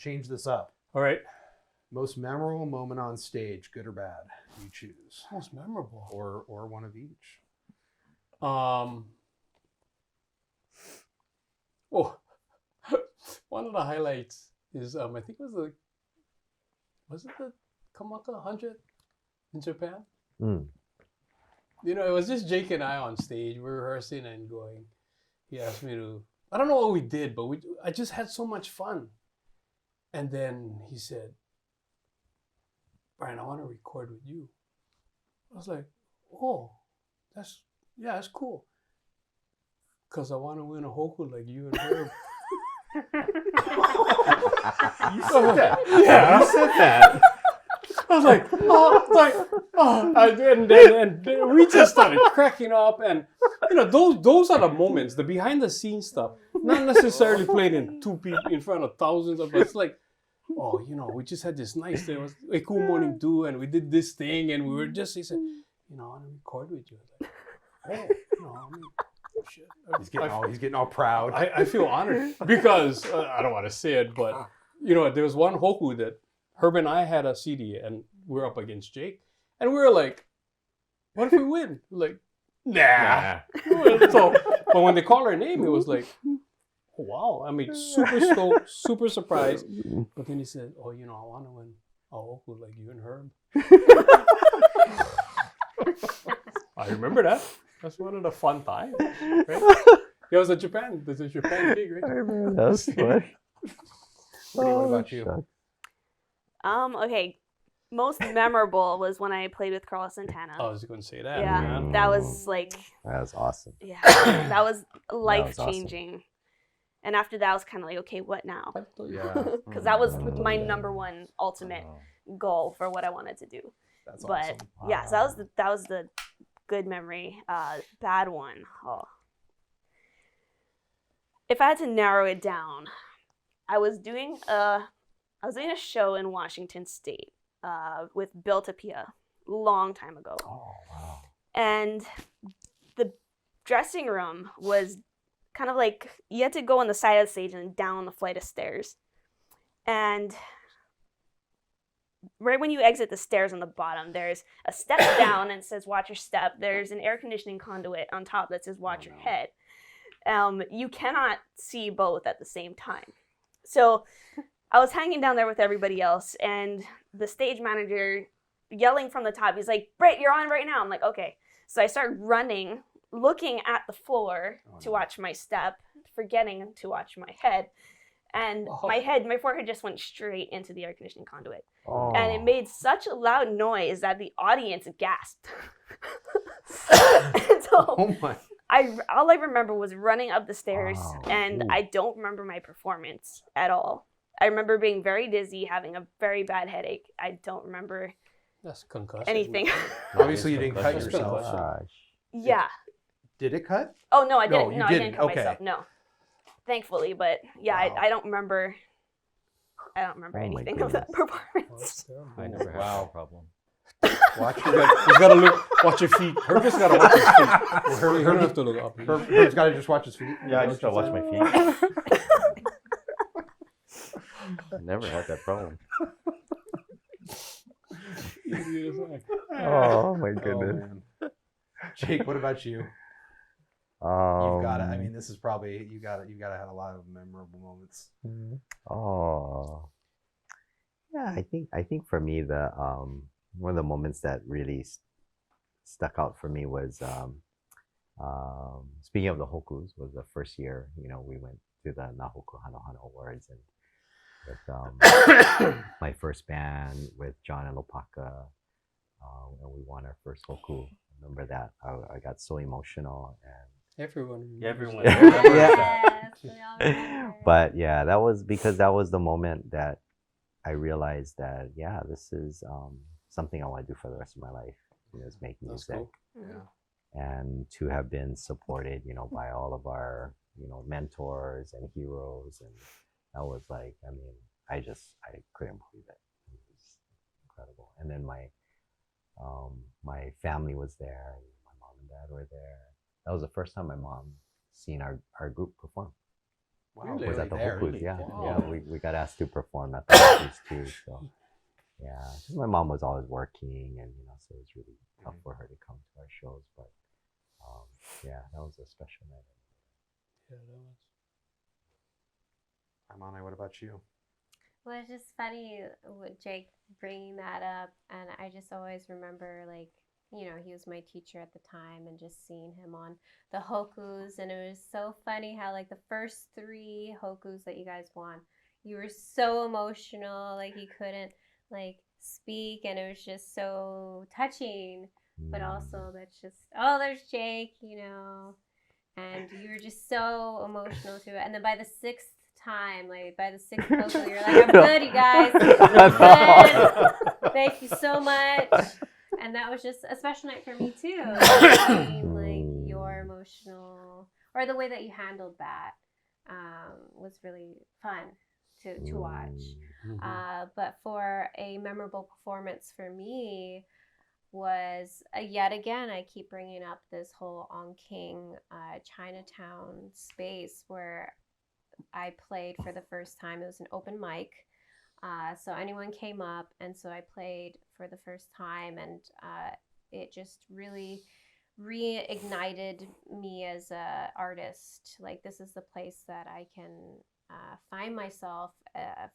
change this up. All right. Most memorable moment on stage, good or bad? You choose. Most memorable. Or one of each. Oh, one of the highlights is I think was it the Kamaka 100 in Japan? Mm. You know, it was just Jake and I on stage. We were rehearsing and going. He asked me to. I don't know what we did, but I just had so much fun. And then he said, "Brian, I want to record with you." I was like, "Oh, that's cool." Because I want to win a Hoku like you and Herb. You said that. Yeah. You said that. I was like, and we just started cracking up, and you know, those are the moments, the behind the scenes stuff, not necessarily played in two people in front of thousands of us. Like, oh, you know, we just had this nice day. It was a cool morning do, and we did this thing, and we were just, he said, you know, I want to record with you. Like, oh, you know, I mean, shit. He's getting all proud. I feel honored because I don't want to say it, but you know, there was one Hoku that Herb and I had a CD, and we're up against Jake, and we were like, "What if we win?" We're like, nah. So, but when they called our name, it was like, oh, wow. I mean, super stoked, super surprised. But then he said, "Oh, you know, I want to win a Hoku like you and Herb." I remember that. That's one of the fun times, right? It was a Japan. There's a Japan gig, right? I remember that. Funny. What about you? Okay. Most memorable was when I played with Carlos Santana. I was going to say that. Yeah, Man. that was like, That was awesome. yeah, that was life awesome. changing. And after that, I was kind of like, okay, what now? Yeah. Because that was my number one ultimate goal for what I wanted to do. That's But awesome. yeah, so that was the good memory. Bad one. Oh. If I had to narrow it down, I was doing a show in Washington State with Bill Tapia long time ago. Oh, wow. And the dressing room was kind of like you had to go on the side of the stage and down the flight of stairs. And right when you exit the stairs on the bottom, there's a step down and it says watch your step. There's an air conditioning conduit on top that says watch your head. You cannot see both at the same time. So I was hanging down there with everybody else, and the stage manager yelling from the top, he's like, "Britt, you're on right now." I'm like, okay. So I start running, looking at the floor to watch my step, forgetting to watch my head. And my forehead just went straight into the air conditioning conduit. Oh. And it made such a loud noise that the audience gasped. And so Oh my. all I remember was running up the stairs, Wow. and I don't remember my performance at all. I remember being very dizzy, having a very bad headache. I don't remember That's concussion. anything. Obviously, you didn't cut That's yourself. concussion. Gosh. Yeah. Did it cut? Oh, no, I No, didn't. you No, I didn't didn't. cut Okay. myself. No. Thankfully, but yeah, Wow. I don't remember. I don't remember Oh my anything of that goodness. performance. I never had Wow. that problem. Watch You gotta look, watch your feet. Herb just gotta watch his feet. Herb don't have to look up. Herb's got to just watch his feet. Yeah, I just gotta watch my feet. I never had that problem. Oh my Oh, goodness. man. Jake, what about you? You've got to. I mean, this is probably you got to have a lot of memorable moments. Oh. Yeah, I think for me the one of the moments that really stuck out for me was speaking of the Hokus, was the first year, you know, we went to the Nahoku Hanohano Awards, and with my first band with John and Lopaka, and we won our first Hoku. I remember that. I got so emotional, and Everyone. Everyone. Yeah. Yes, we all remember. but yeah, that was because that was the moment that I realized that, yeah, this is something I want to do for the rest of my life, is make That's music. cool. Yeah. And to have been supported, you know, by all of our, you know, mentors and heroes. And that was like, I mean, I couldn't believe it. It was incredible. And then my family was there, and my mom and dad were there. That was the first time my mom seen our group perform. Wow, Really? was at the there. Hokus, yeah. Wow. Yeah, we got asked to perform at the Hokus too. So yeah, 'cause my mom was always working, and so it was really tough for her to come to our shows. But yeah, that was a special night. Yeah, that was. Amane, what about you? Well, it's just funny with Jake bringing that up, and I just always remember, like, he was my teacher at the time, and just seeing him on the Hokus, and it was so funny how, like, the first 3 Hokus that you guys won, you were so emotional, like, you couldn't, like, speak, and it was just so touching, but also that's just, oh, there's Jake, and you were just so emotional to it, and then by the 6th time, like by the 6th Hoku, you're like, I'm good, you guys. I'm good. Thank you so much. And that was just a special night for me too. Seeing like your emotional, or the way that you handled that, was really fun to watch. But for a memorable performance for me was yet again, I keep bringing up this whole On King Chinatown space where I played for the first time. It was an open mic. So anyone came up, and so I played for the first time, and it just really reignited me as an artist. Like, this is the place that I can find myself,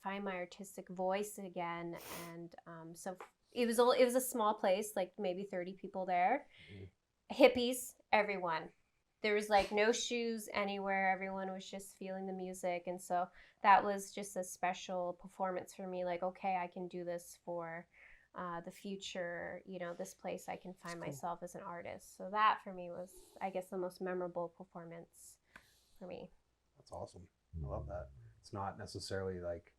find my artistic voice again. And so it was a small place, like maybe 30 people there. Hippies, everyone. There was like no shoes anywhere. Everyone was just feeling the music. And so that was just a special performance for me. Like, okay, I can do this for the future. This place I can find myself as an artist. So that for me was, I guess, the most memorable performance for me. That's awesome. I love that. It's not necessarily like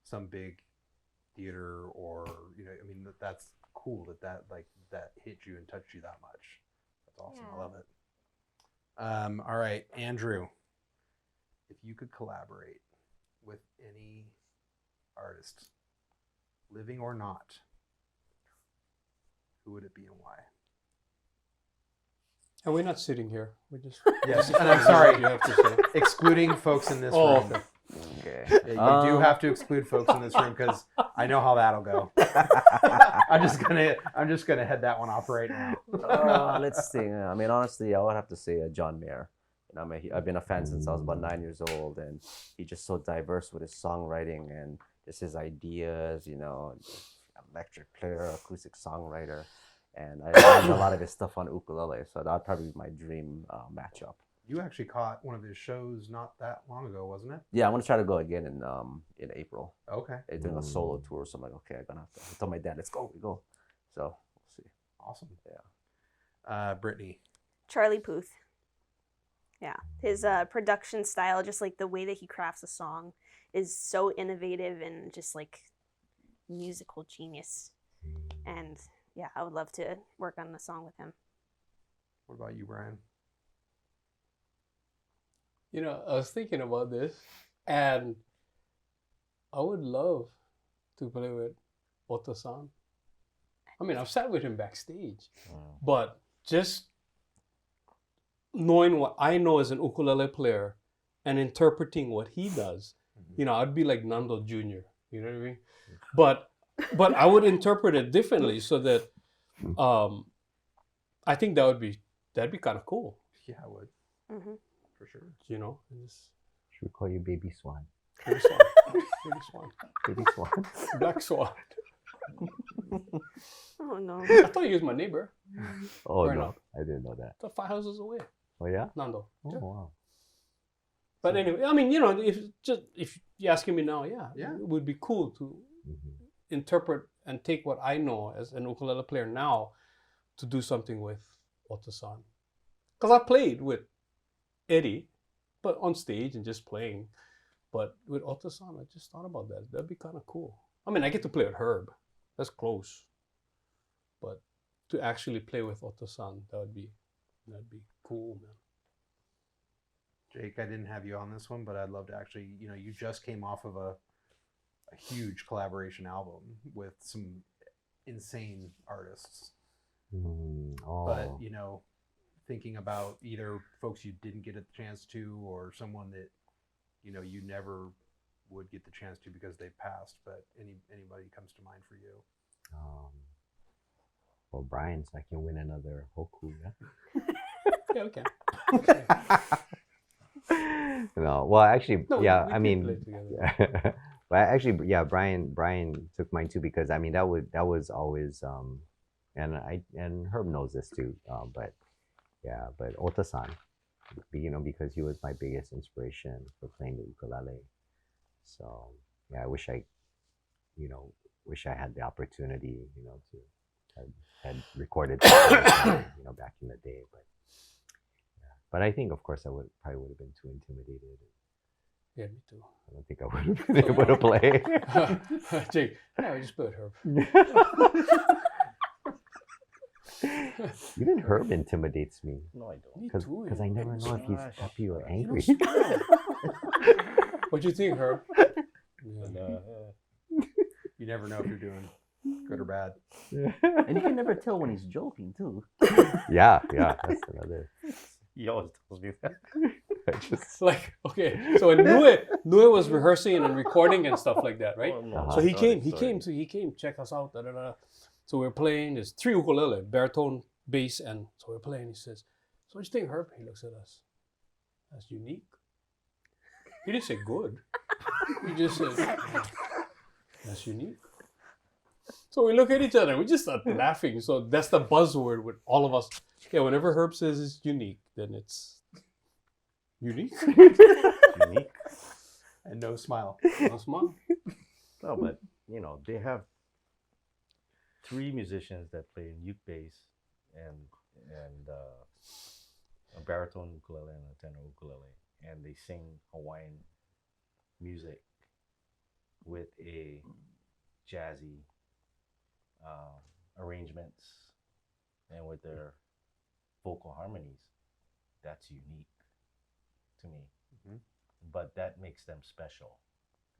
some big theater or, I mean, that's cool that hit you and touched you that much. Awesome. Yeah. I love it. All right, Andrew, if you could collaborate with any artist, living or not, who would it be and why? And we're not sitting here. We're just. Yes, and I'm sorry, you have to say. Excluding folks in this room. Okay. Yeah, you do have to exclude folks in this room because I know how that'll go. I'm just gonna head that one off right now. Let's see. I mean, honestly, I would have to say John Mayer. I've been a fan since I was about 9 years old, and he's just so diverse with his songwriting and just his ideas. Electric player, acoustic songwriter, and I learned a lot of his stuff on ukulele. So that'd probably be my dream matchup. You actually caught one of his shows not that long ago, wasn't it? Yeah, I'm gonna try to go again in April. Okay. They're doing a solo tour, so I'm like, okay, I'm gonna have to. I told my dad, let's go, we go. So we'll see. Awesome. Yeah. Brittany. Charlie Puth. Yeah, his production style, just like the way that he crafts a song, is so innovative and just like musical genius. And yeah, I would love to work on a song with him. What about you, Brian? I was thinking about this, and I would love to play with Otto-san. I mean, I've sat with him backstage, but just knowing what I know as an ukulele player and interpreting what he does, I'd be like Nando Jr., you know what I mean? But I would interpret it differently so that I think that'd be kind of cool. Yeah, I would. Mm-hmm. For sure. Should we call you Baby Swan? Baby Swan. Baby Swan. Baby Swan. Black Swan. Oh no. I thought you was my neighbor. Oh, Or no. not. I didn't know that. 5 houses away. Oh, yeah? Nando. Oh, Yeah. wow. But anyway, I mean, if you're asking me now, yeah, Yeah. it would be cool to interpret and take what I know as an ukulele player now to do something with Otto-san. Because I played with Eddie, but on stage and just playing. But with Otto-san, I just thought about that. That'd be kind of cool. I mean, I get to play with Herb. That's close. But to actually play with Otto-san, that'd be cool, man. Jake, I didn't have you on this one, but I'd love to actually, you just came off of a huge collaboration album with some insane artists. Oh. But, thinking about either folks you didn't get a chance to, or someone that you never would get the chance to because they passed? But anybody comes to mind for you? Well, Brian, so I can win another Hoku. Yeah, okay. No, well, actually, No, yeah. we I did mean, play together. but actually, yeah. Brian took mine too, because I mean that was always and Herb knows this too. But yeah, but Ota-san, because he was my biggest inspiration for playing the ukulele. So yeah, I wish I had the opportunity, to had recorded that, back in the day. But yeah, but I think, of course, I probably would have been too intimidated. Yeah, me too. I don't think I would have been able to play. Jake, yeah, we just played Herb. Even Herb intimidates me, No, I don't. Me too. because I never know if he's Gosh. happy or You angry. know, what you think, Herb? Yeah. You never know if you're doing good or bad. And you can never tell when he's joking too. Yeah, that's another. He always tells me that. I just, Like, okay, so when Nue was rehearsing and recording and stuff like that, right? Oh, no, Uh-huh. So he sorry, came, check us out. Da, da, da. So we're playing. There's 3 ukulele, baritone, bass, and so we're playing. He says, "So what do you think, Herb?" He looks at us. That's unique. He didn't say good. He just said, "That's unique." So we look at each other and we just start laughing. So that's the buzzword with all of us. Yeah, whenever Herb says it's unique, then it's unique. Unique. And no smile. No smile. No, but they have 3 musicians that play uke bass and a baritone ukulele and a tenor ukulele, and they sing Hawaiian music with a jazzy arrangements and with their vocal harmonies. That's unique to me, but that makes them special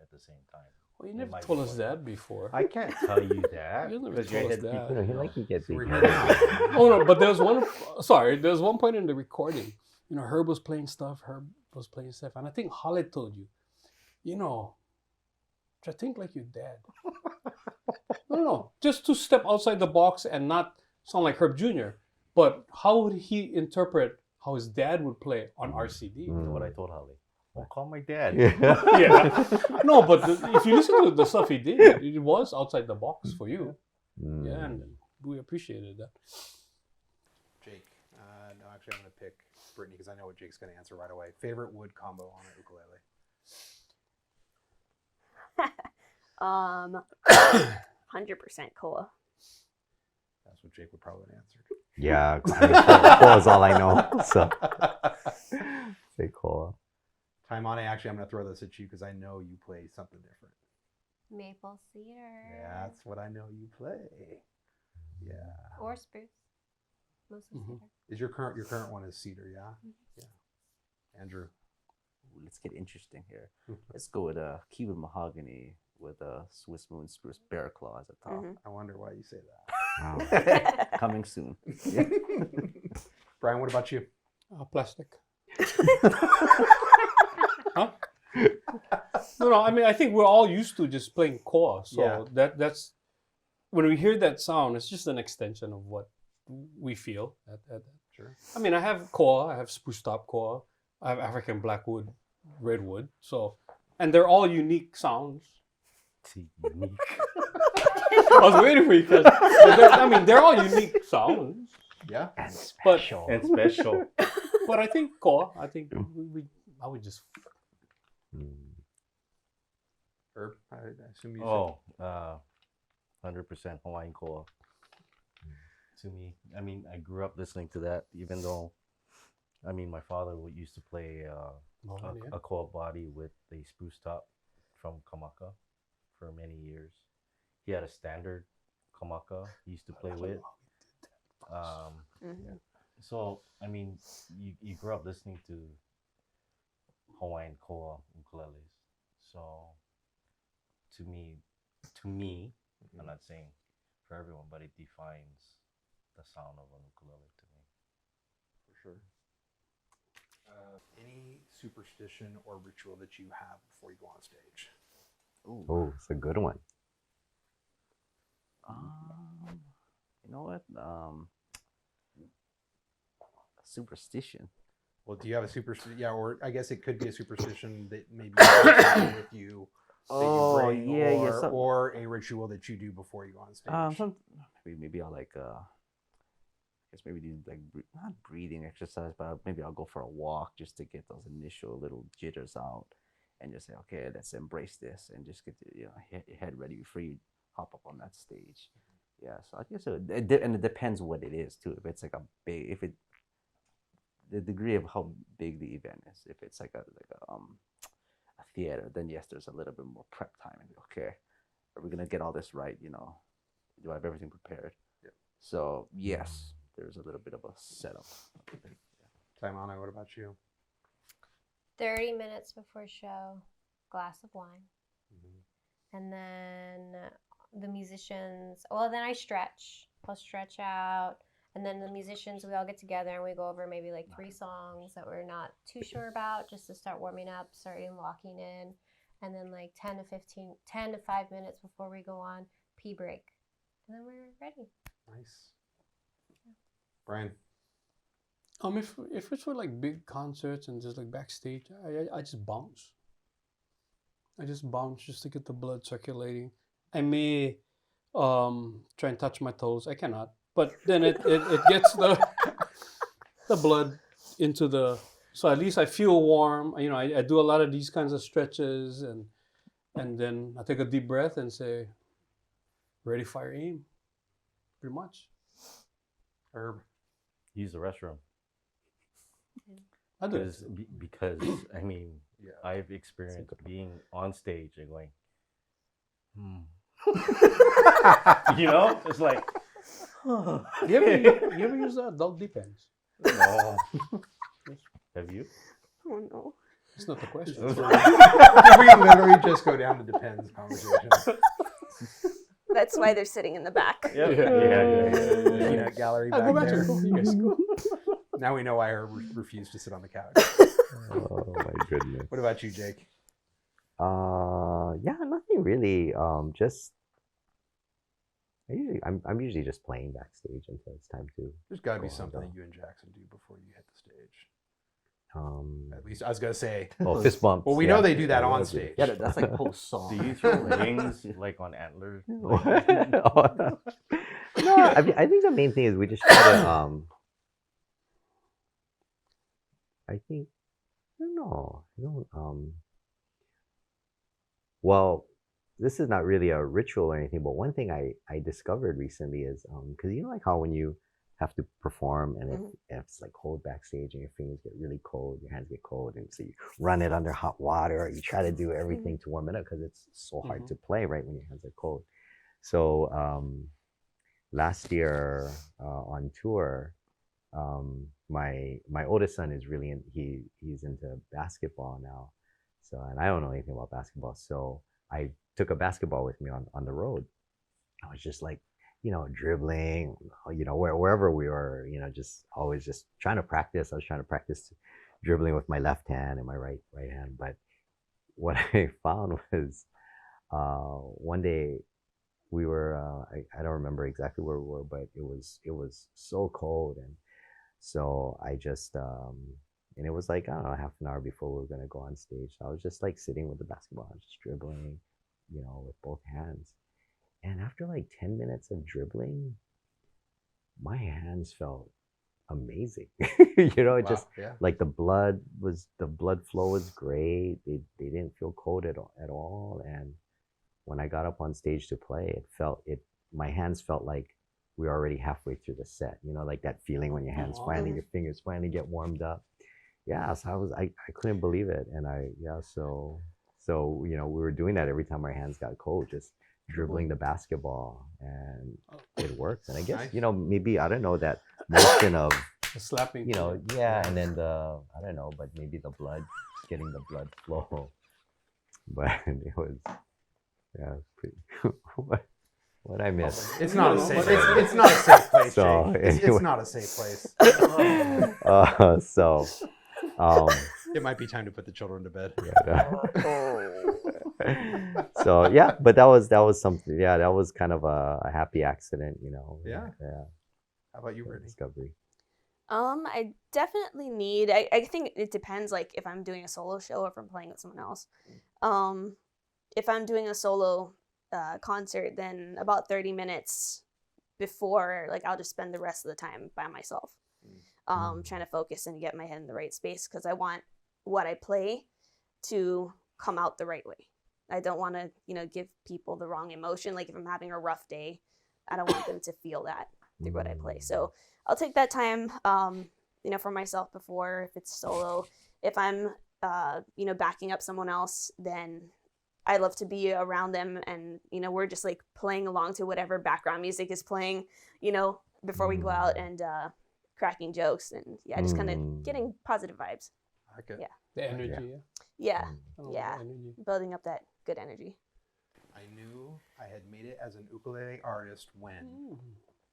at the same time. Well, you It never might told be us what- that before. I can't tell you that You never because told your us head that. people. he gets So we're big. here. Oh no, but there was one point in the recording. Herb was playing stuff, and I think Holly told you, I think like your dad. No, just to step outside the box and not sound like Herb Jr. But how would he interpret how his dad would play on RCD? You know what I told Holly? Well, call my dad. Yeah. No, but if you listen to the stuff he did, it was outside the box for you. Yeah, and we appreciated that. Jake. No, actually, I'm going to pick Brittany because I know what Jake's going to answer right away. Favorite wood combo on an ukulele? 100% koa. That's what Jake would probably answer. Yeah, I mean, Koa is all I know. So say Koa. Taimane, actually, I'm going to throw this at you because I know you play something different. Maple cedar. Yeah, that's what I know you play. Yeah. Or spruce. Mostly cedar. Is your current one is cedar? Yeah. Yeah. Andrew. Ooh, let's get interesting here. Let's go with a Cuban mahogany with a Swiss moon spruce bear claw at the top. I wonder why you say that. Wow. Coming soon. Brian, what about you? Plastic. Huh? No. I mean, I think we're all used to just playing koa, so that's when we hear that sound, it's just an extension of what we feel. Sure. I mean, I have koa, I have spruce top koa, I have African blackwood, redwood. So, and they're all unique sounds. Unique. I was waiting for you because they're all unique sounds. Yeah. And But special. And special. but I think koa. I think I would just. Herb, I assume you. Oh, 100% Hawaiian koa. To me, I mean, I grew up listening to that, even though, I mean, my father used to play a koa body with a spruce top from Kamaka for many years. He had a standard Kamaka he used to play with. So, I mean, you grew up listening to Hawaiian koa ukuleles. So, to me, I'm not saying for everyone, but it defines the sound of an ukulele to me. For sure. Any superstition or ritual that you have before you go on stage? Ooh. Oh, it's a good one. You know what? Superstition. Well, do you have a superstition? Yeah, or I guess it could be a superstition that maybe you with you. Oh, bring, yeah, or, yeah. Or a ritual that you do before you go on stage. Maybe I'll like I guess maybe do like not breathing exercise, but maybe I'll go for a walk just to get those initial little jitters out, and just say, okay, let's embrace this, and just get your head ready before you hop up on that stage. Yeah, so I guess and it depends what it is too. If it's like the degree of how big the event is. If it's like a theater, then yes, there's a little bit more prep time. And okay, are we gonna get all this right? Do I have everything prepared? Yeah. So yes, there's a little bit of a setup. Taimana, what about you? 30 minutes before show, glass of wine. And then the musicians, then I stretch. I'll stretch out. And then the musicians, we all get together and we go over maybe like 3 songs that we're not too sure about, just to start warming up, starting locking in. And then like 10 to 5 minutes before we go on, pee break. And then we're ready. Nice. Brian? If it's for like big concerts and just like backstage, I just bounce. I just bounce just to get the blood circulating. I may try and touch my toes. I cannot. But then it gets the blood into the, so at least I feel warm. I do a lot of these kinds of stretches, and then I take a deep breath and say, ready, fire, aim. Pretty much. Herb? Use the restroom. I do it. Because I mean, Yeah. I've experienced being on stage and going, it's like, You ever use the adult depends? no. Have you? Oh no. It's not the question. We can literally just go down the depends conversation. That's why they're sitting in the back. Yeah. Peanut gallery I'll back go back there. and you guys go. Now we know why Herb refused to sit on the couch. Oh my goodness. What about you, Jake? Yeah, nothing really. Just I'm usually just playing backstage until it's time to. There's got to be Go on, something go. that you and Jackson do before you hit the stage. Um, At least I was gonna say. fist bumps. Well, we know they do that on stage. Yeah, that's like post song. Do you throw rings like on antlers? No, I think the main thing is we just try to. I think I don't know. I don't. Well, this is not really a ritual or anything, but one thing I discovered recently is because like how when you have to perform and if it's like cold backstage and your fingers get really cold, your hands get cold, and so you run it under hot water, or you try to do everything to warm it up because it's so hard to play right when your hands are cold. So last year on tour, my oldest son is really he's into basketball now. So, and I don't know anything about basketball. So I took a basketball with me on the road. I was just like, dribbling, wherever we were, just always just trying to practice. I was trying to practice dribbling with my left hand and my right hand. But what I found was one day we were, I don't remember exactly where we were, but it was so cold. And so I just, and it was like, I don't know, half an hour before we were going to go on stage. So I was just like sitting with the basketball, just dribbling, with both hands. And after like 10 minutes of dribbling, my hands felt amazing. Wow, just yeah. like the blood flow was great. They didn't feel cold at all. And when I got up on stage to play, my hands felt like we were already halfway through the set. Like that feeling when your your fingers finally get warmed up. Yeah, so I couldn't believe it. And so we were doing that every time our hands got cold, just dribbling the basketball, and it works. And I guess Nice. Maybe I don't know that motion of The slapping. and then I don't know, but maybe the blood, getting the blood flow. But it was pretty. What I miss. It's You not a know, safe. but- It's not a safe place, So, Jake. It's anyway. not a safe place. So, um, It might be time to put the children to bed. so yeah, but that was something. Yeah, that was kind of a happy accident, you know. Yeah. Yeah. How about you, that Brittany? discovery. I definitely need. I think it depends. Like if I'm doing a solo show or if I'm playing with someone else. If I'm doing a solo concert, then about 30 minutes before, like I'll just spend the rest of the time by myself, trying to focus and get my head in the right space because I want what I play to come out the right way. I don't want to, give people the wrong emotion. Like if I'm having a rough day, I don't want them to feel that through what I play. So I'll take that time, for myself before if it's solo. If I'm, backing up someone else, then I love to be around them and, we're just like playing along to whatever background music is playing, before we go out and cracking jokes and just kind of getting positive vibes. I like it. Yeah. The energy, Yeah. I love Yeah. the energy. Building up that good energy. I knew I had made it as an ukulele artist when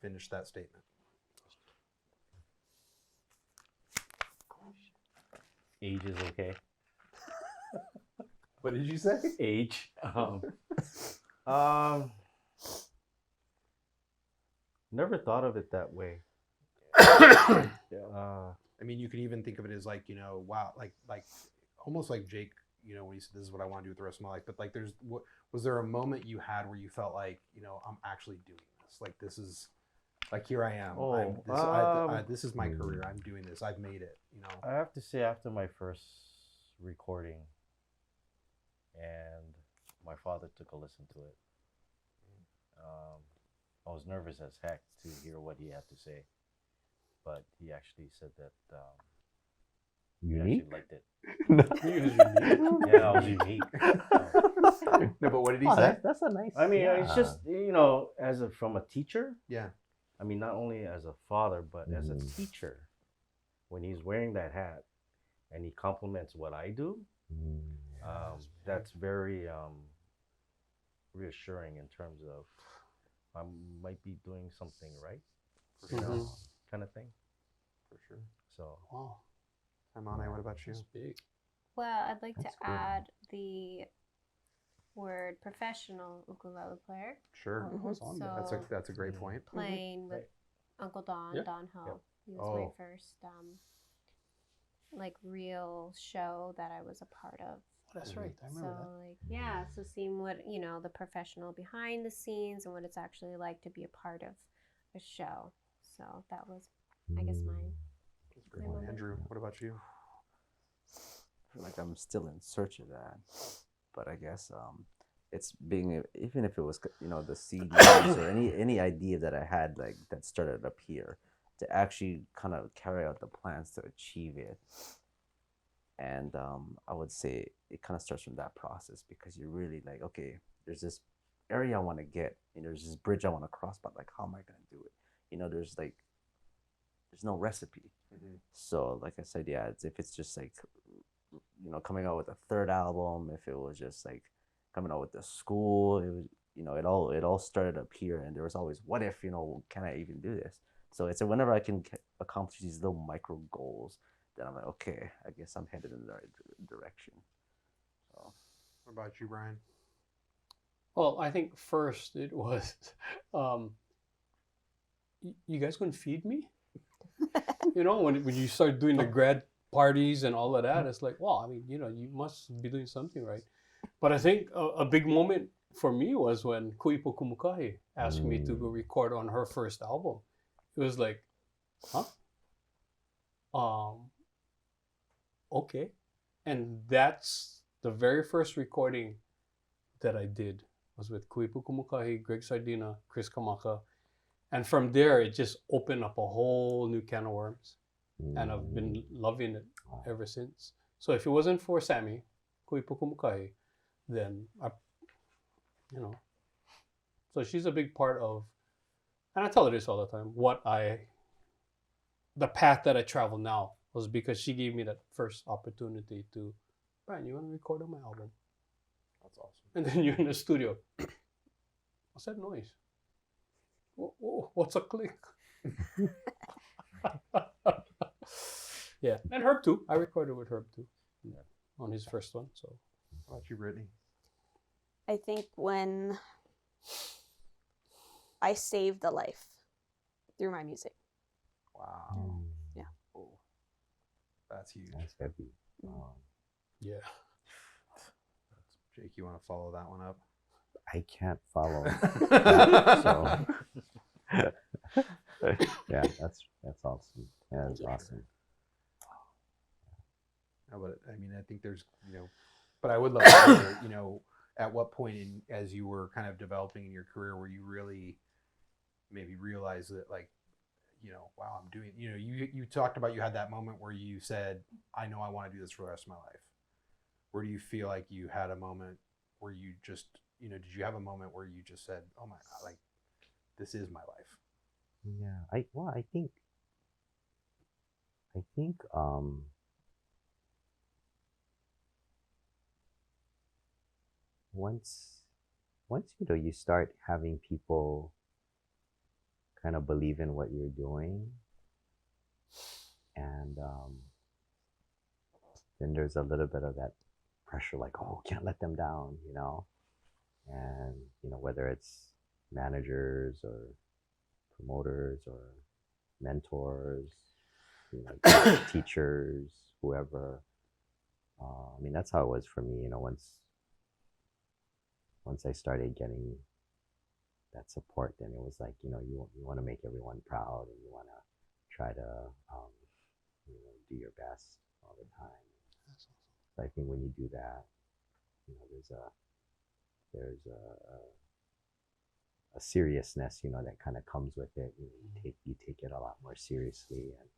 finished that statement. Age is okay. What did you say? Age. Um, never thought of it that way. I mean, you can even think of it as like, wow, like almost like Jake, when he said, this is what I want to do with the rest of my life. But like, was there a moment you had where you felt like, I'm actually doing this? Like, this is, like, here I am. This is my career. I'm doing this. I've made it, I have to say, after my first recording, and my father took a listen to it, I was nervous as heck to hear what he had to say, but he actually said that he Unique? actually liked it. He was unique. Yeah, I was unique. No, but what did he Oh, say? that's a nice. I mean, yeah. it's just from a teacher. Yeah. I mean, not only as a father, but as a Mhm. teacher, when he's wearing that hat and he compliments what I do, that's very reassuring in terms of I might be doing something right, kind of thing. For sure. So Wow, Amane, what about you? that's big. Well, I'd like That's to cool. add the word professional ukulele player. Sure. What's on there? That's a great point. Playing with Uncle Don, Yeah. Don Hill. Yep. He was my Oh. first real show that I was a part of. That's right. I remember that. So seeing what, the professional behind the scenes and what it's actually like to be a part of a show. So that was, I guess, mine. That's a great point. Andrew, what about you? I feel like I'm still in search of that, but I guess it's being, even if it was the CDs or any idea that I had like that started up here, to actually kind of carry out the plans to achieve it. And I would say it kind of starts from that process, because you're really like, okay, there's this area I want to get, and there's this bridge I want to cross, but like, how am I going to do it? There's no recipe. So like I said, yeah, if it's just like, coming out with a third album, if it was just like coming out with the school, it was, it all started up here, and there was always, what if, can I even do this? So it's whenever I can accomplish these little micro goals, then I'm like, okay, I guess I'm headed in the right direction. So, What about you, Brian? Well, I think first it was, you guys gonna feed me? When you start doing the grad parties and all of that, it's like, wow, I mean, you must be doing something right. But I think a big moment for me was when Kuipo Kumukahi asked me to go record on her first album. It was like, huh? Okay. And that's the very first recording that I did was with Kuipo Kumukahi, Greg Sardina, Chris Kamaka. And from there, it just opened up a whole new can of worms. And I've been loving it ever since. So if it wasn't for Sammy, Kuipo Kumukahi, then so she's a big part of, and I tell her this all the time, the path that I travel now was because she gave me that first opportunity to, Brian, you want to record on my album? That's awesome. And then you're in the studio. What's that noise? What's a click? Yeah, and Herb too. I recorded with Herb too. Yeah, on his first one. So, How about you, Brittany? I think when I saved a life through my music. Wow. Yeah. Oh, that's huge. That's heavy. yeah. Jake, you want to follow that one up? I can't follow that, so yeah, that's awesome. Yeah, that's awesome. No, but I mean, I think there's, but I would love to hear, at what point as you were kind of developing in your career where you really maybe realized that, like, wow, I'm doing, you talked about you had that moment where you said, I know I want to do this for the rest of my life. Where do you feel like you had a moment where you just, did you have a moment where you just said, oh my God, like, this is my life? Yeah, I think once you start having people kind of believe in what you're doing, and then there's a little bit of that pressure, like, oh, can't let them down, and whether it's managers or promoters or mentors, teachers, whoever. I mean, that's how it was for me. Once I started getting that support, then it was like, you want to make everyone proud, and you want to try to do your best all the time. So I think when you do that, there's a seriousness, that kind of comes with it. You take it a lot more seriously, and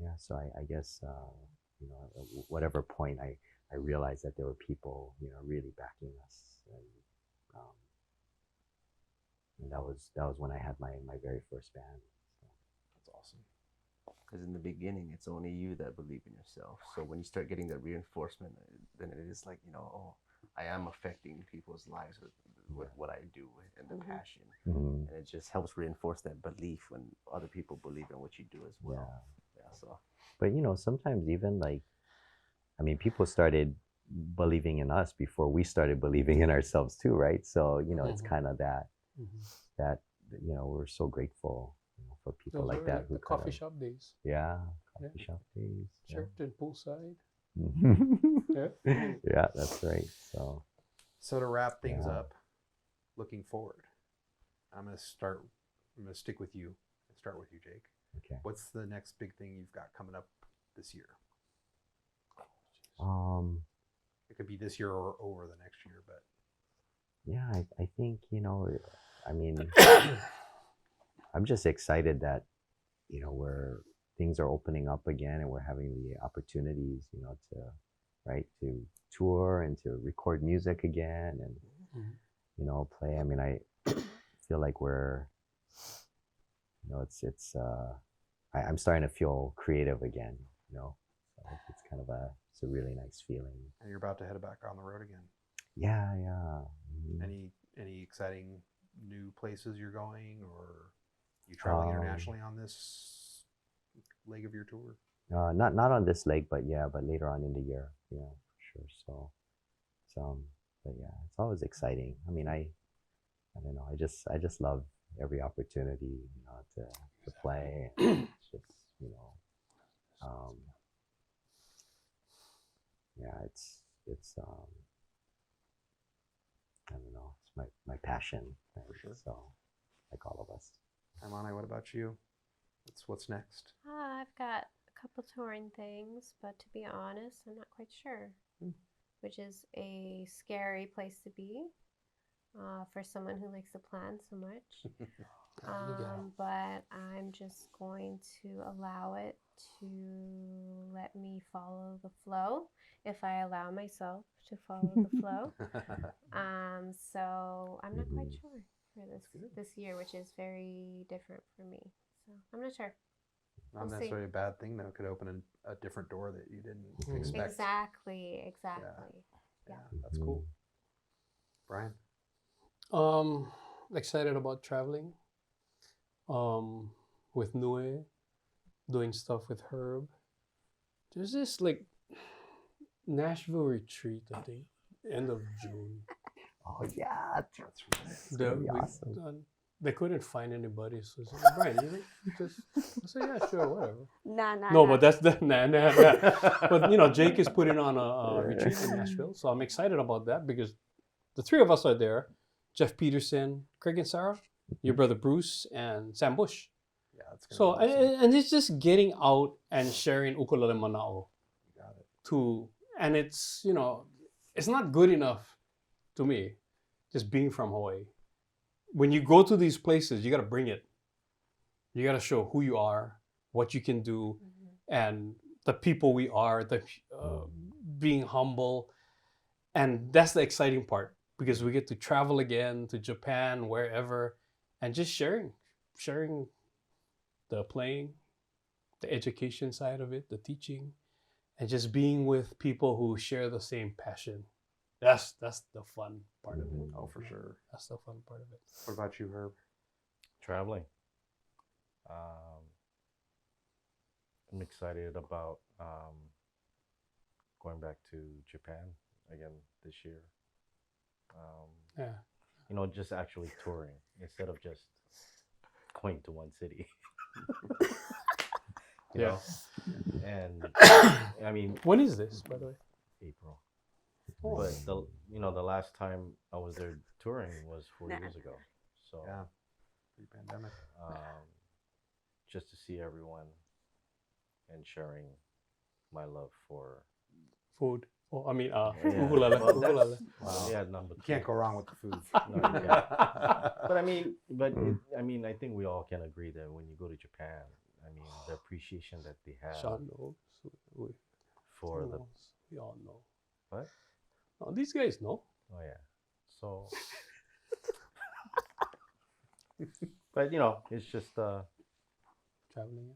yeah. So I guess at whatever point I realized that there were people really backing us, and that was when I had my very first band. So. That's awesome. Because in the beginning, it's only you that believe in yourself. So when you start getting that reinforcement, then it is like, oh, I am affecting people's lives with what I do and the passion. Mm-hmm. And it just helps reinforce that belief when other people believe in what you do as well. Yeah. So. But sometimes even people started believing in us before we started believing in ourselves too, right? So it's kind of that we're so grateful for people Those like were that who the coffee shop days. Yeah, coffee shop days. Shirt and poolside. Yeah, that's right. So to wrap things up, looking forward, I'm gonna stick with you and start with you, Jake. Okay. What's the next big thing you've got coming up this year? It could be this year or over the next year, but yeah, I think I mean, I'm just excited that where things are opening up again, and we're having the opportunities to tour and to record music again, and play. I mean, I feel like we're I'm starting to feel creative again, so it's kind of it's a really nice feeling. And you're about to head back on the road again. Yeah. Mm-hmm. Any exciting new places you're going, or you traveling internationally on this leg of your tour? Not on this leg, but later on in the year, for sure. But yeah, it's always exciting. I mean, I don't know. I just love every opportunity, to play. It's just, it's I don't know. It's my passion. Right? For sure. So, like all of us. Imani, what about you? What's next? I've got a couple touring things, but to be honest, I'm not quite sure. Which is a scary place to be for someone who likes to plan so much. But I'm just going to allow it to let me follow the flow, if I allow myself to follow the flow. So I'm not quite sure for this year, which is very different for me. So I'm not sure. Not necessarily a bad thing, though. It could open a different door that you didn't expect. Exactly. Yeah, that's cool. Brian? excited about traveling. With Nue, doing stuff with Herb. There's this like Nashville retreat, I think, end of June. Oh yeah, That be we awesome. done. They couldn't find anybody, so I said, Brian, you just I said, yeah, sure, whatever. Nah, nah. No, nah. but that's the nah. But you know, Jake is putting on a retreat in Nashville, so I'm excited about that because the three of us are there: Jeff Peterson, Craig and Sarah, your brother Bruce, and Sam Bush. Yeah, that's gonna So be awesome. and it's just getting out and sharing ukulele manao You got it. to, and it's it's not good enough to me, just being from Hawaii. When you go to these places, you got to bring it. You got to show who you are, what you can do, and the people we are, being humble. And that's the exciting part because we get to travel again to Japan, wherever, and just sharing the playing, the education side of it, the teaching, and just being with people who share the same passion. That's the fun part of it. Oh, for sure. That's the fun part of it. What about you, Herb? Traveling. I'm excited about going back to Japan again this year. Yeah. Just actually touring instead of just going to one city. you Yeah. know, and I mean When is this, by the way? April. Oh. But the last time I was there touring was 4 Nah. years ago. So Yeah, pre-pandemic. just to see everyone and sharing my love for Food. Oh, I mean, Yeah. ukulele. Well, ukulele. number You can't two. go wrong with the food. No, you can't. But I think we all can agree that when you go to Japan, I mean the appreciation that they have Sean knows. for He the knows. We all know. what? No, these guys know. Oh yeah. So but it's just Traveling.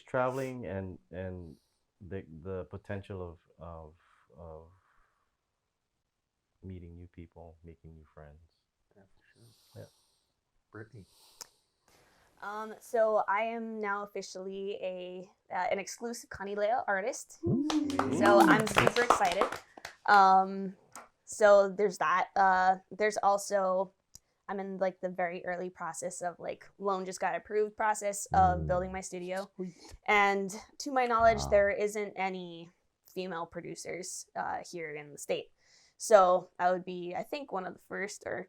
traveling and the potential of meeting new people, making new friends. Yeah, for sure. Yeah. Brittany. So I am now officially an exclusive Kanile'a artist. So I'm super excited. So there's that. There's also, I'm in like the very early process of like loan just got approved process of building my studio. And to my knowledge, there isn't any female producers here in the state. So I would be, I think, one of the first or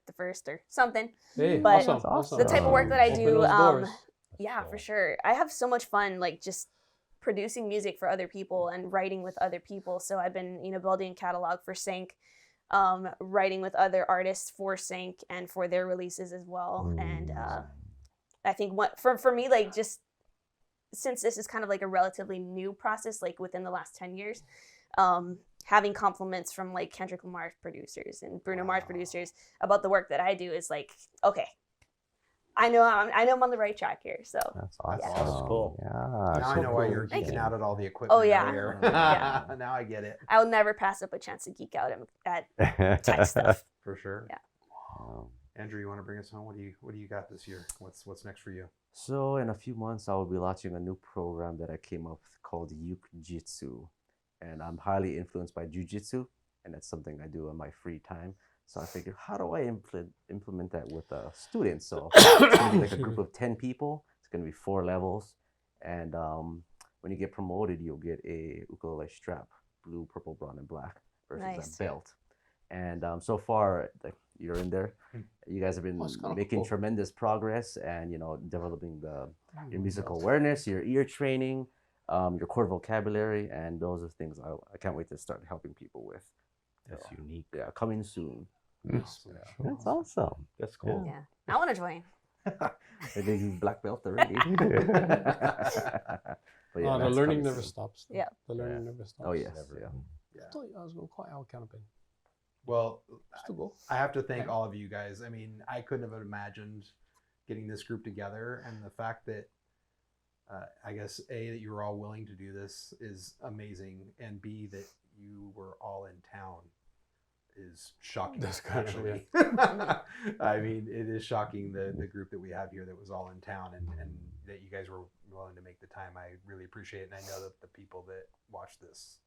something. Hey, But awesome. the type of work that I Open do, those doors. yeah, for sure. I have so much fun, like just producing music for other people and writing with other people. So I've been, building a catalog for Sync, writing with other artists for Sync and for their releases as well. And I think for me, like just since this is kind of like a relatively new process, like within the last 10 years, having compliments from like Kendrick Lamar's producers and Bruno Mars producers about the work that I do is like, okay, I know I'm on the right track here. So That's awesome. Yeah. That's cool. Yeah. Now I so know why cool. you're Thank geeking you. out at all the equipment. Oh, yeah. earlier. Yeah. Now I get it. I'll never pass up a chance to geek out at tech stuff. For sure. Yeah. Andrew, you want to bring us home? What do you got this year? What's next for you? So in a few months, I will be launching a new program that I came up with called UkeTV. And I'm highly influenced by Jiu-Jitsu, and that's something I do in my free time. So I figured, how do I implement that with students? So it's going to be like a group of 10 people. It's going to be 4 levels. And when you get promoted, you'll get a ukulele strap, blue, purple, brown, and black versus Nice. a belt. And so far, you're in there. You guys have been Oh, it's kinda making cool. tremendous progress and, developing your musical awareness, your ear training, your core vocabulary, and those are things I can't wait to start helping people with. That's unique. Yeah, coming soon. Awesome. That's awesome. That's cool. Yeah, I want to join. I think he's black belt already. But The that's learning coming never soon. stops. Yeah. The learning Yeah. never stops. Oh yes, Never. yeah. Yeah. I thought I was going to call Al Canopin. Well, Just to go. I have to thank all of you guys. I mean, I couldn't have imagined getting this group together, and the fact that I guess A, that you were all willing to do this is amazing, and B, that you were all in town is shocking. That's kind of, actually. I mean, it is shocking the group that we have here that was all in town and that you guys were willing to make the time. I really appreciate it, and I know that the people that watch this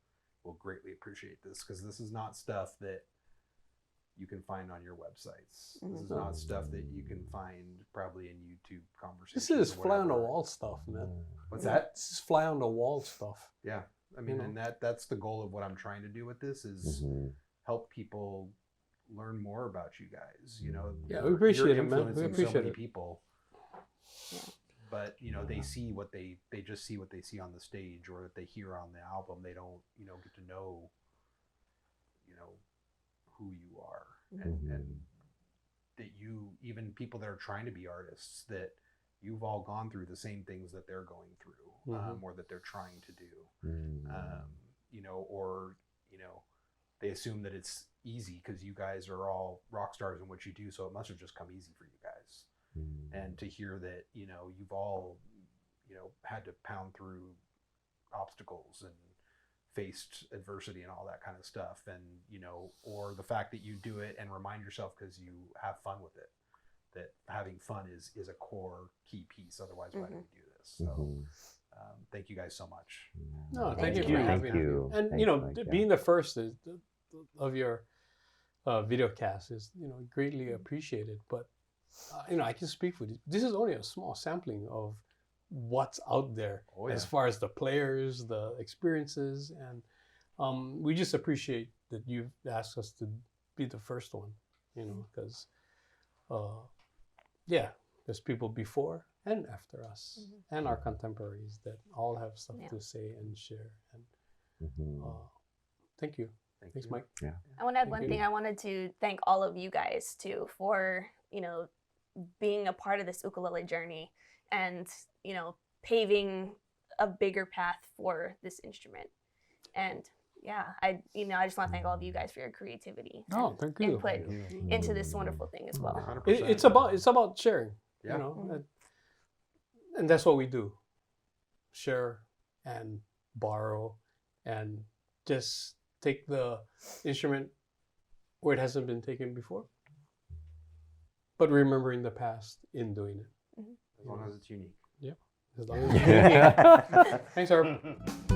will greatly appreciate this, because this is not stuff that you can find on your websites. This is not stuff that you can find probably in YouTube conversations. This is or fly on the whatever. wall stuff, man. What's that? This is fly on the wall stuff. Yeah, I mean, You know? and that's the goal of what I'm trying to do with this is help people learn more about you guys. You know, Yeah, we appreciate you're it, man. We influencing appreciate so many it. people. But you know, they see what they just see what they see on the stage or that they hear on the album. They don't, you know, get to know, you know, who you are and that you, even people that are trying to be artists, that you've all gone through the same things that they're going through, or that they're trying to do. You know, or you know, they assume that it's easy because you guys are all rock stars in what you do, so it must have just come easy for you guys. And to hear that, you know, you've all, you know, had to pound through obstacles and faced adversity and all that kind of stuff, and you know, or the fact that you do it and remind yourself because you have fun with it, that having fun is a core key piece. Otherwise, why do we do this? So thank you guys so much. No, thank you you. for Thank having you. me. And Thanks, you know, Mike, yeah. being the first of your video cast is, you know, greatly appreciated. But you know, I can speak for this. This is only a small sampling of what's out there as far as the players, the experiences, and we just appreciate that you've asked us to be the first one. You know, because yeah, there's people before and after us, and our contemporaries that all have stuff to say and share. And thank you. Thanks, Mike. Yeah. I want to add Thank one you. thing. I wanted to thank all of you guys too for, you know, being a part of this ukulele journey and, you know, paving a bigger path for this instrument. And yeah, I just want to thank all of you guys for your creativity Oh, and thank you. input into this wonderful thing as well. 100%. It's about sharing. Yeah. You know, and that's what we do. Share and borrow and just take the instrument where it hasn't been taken before, but remembering the past in doing it. As long as it's unique. As long as it's unique. Thanks, Herb.